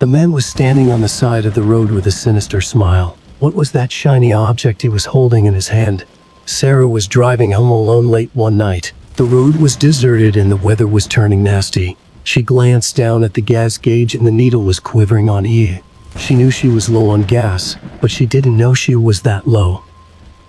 The man was standing on the side of the road with a sinister smile. What was that shiny object he was holding in his hand? Sarah was driving home alone late one night. The road was deserted and the weather was turning nasty. She glanced down at the gas gauge and the needle was quivering on E. She knew she was low on gas, but she didn't know she was that low.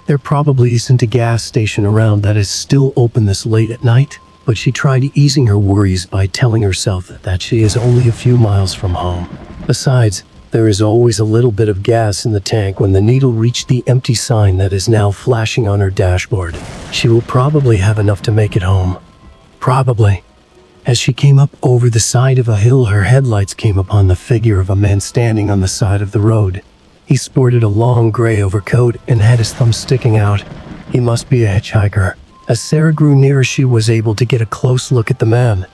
There probably isn't a gas station around that is still open this late at night, but she tried easing her worries by telling herself that she is only a few miles from home. Besides, there is always a little bit of gas in the tank when the needle reached the empty sign that is now flashing on her dashboard. She will probably have enough to make it home. Probably. As she came up over the side of a hill, her headlights came upon the figure of a man standing on the side of the road. He sported a long gray overcoat and had his thumb sticking out. He must be a hitchhiker. As Sarah grew nearer, she was able to get a close look at the man.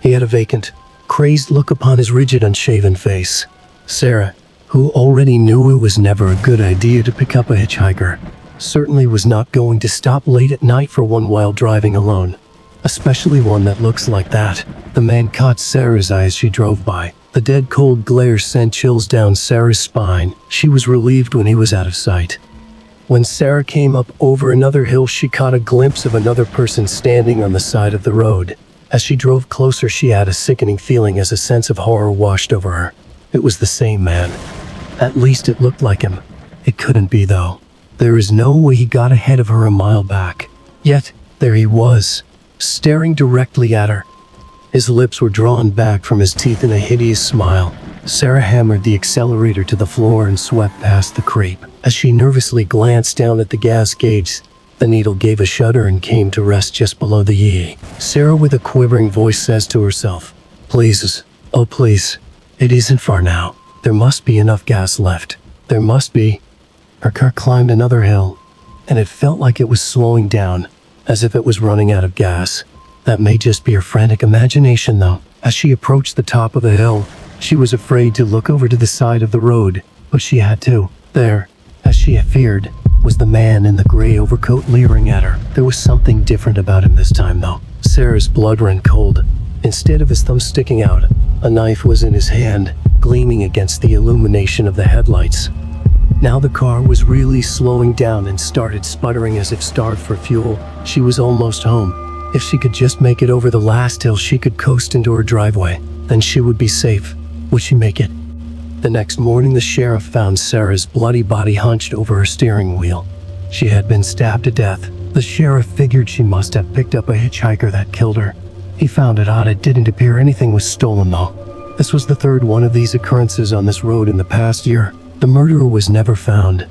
He had a vacant, crazed look upon his rigid, unshaven face. Sarah, who already knew it was never a good idea to pick up a hitchhiker, certainly was not going to stop late at night for one while driving alone. Especially one that looks like that. The man caught Sarah's eye as she drove by. The dead cold glare sent chills down Sarah's spine. She was relieved when he was out of sight. When Sarah came up over another hill, she caught a glimpse of another person standing on the side of the road. As she drove closer, she had a sickening feeling as a sense of horror washed over her. It was the same man. At least it looked like him. It couldn't be, though. There is no way he got ahead of her a mile back. Yet, there he was, staring directly at her. His lips were drawn back from his teeth in a hideous smile. Sarah hammered the accelerator to the floor and swept past the creep. As she nervously glanced down at the gas gauge, the needle gave a shudder and came to rest just below the E. Sarah, with a quivering voice, says to herself, "Please, oh please. It isn't far now. There must be enough gas left. There must be." Her car climbed another hill, and it felt like it was slowing down, as if it was running out of gas. That may just be her frantic imagination, though. As she approached the top of the hill, she was afraid to look over to the side of the road, but she had to. There, as she had feared, was the man in the gray overcoat leering at her. There was something different about him this time, though. Sarah's blood ran cold. Instead of his thumb sticking out, a knife was in his hand, gleaming against the illumination of the headlights. Now the car was really slowing down and started sputtering as if starved for fuel. She was almost home. If she could just make it over the last hill, she could coast into her driveway. Then she would be safe. Would she make it? The next morning, the sheriff found Sarah's bloody body hunched over her steering wheel. She had been stabbed to death. The sheriff figured she must have picked up a hitchhiker that killed her. He found it odd it didn't appear anything was stolen, though. This was the third one of these occurrences on this road in the past year. The murderer was never found.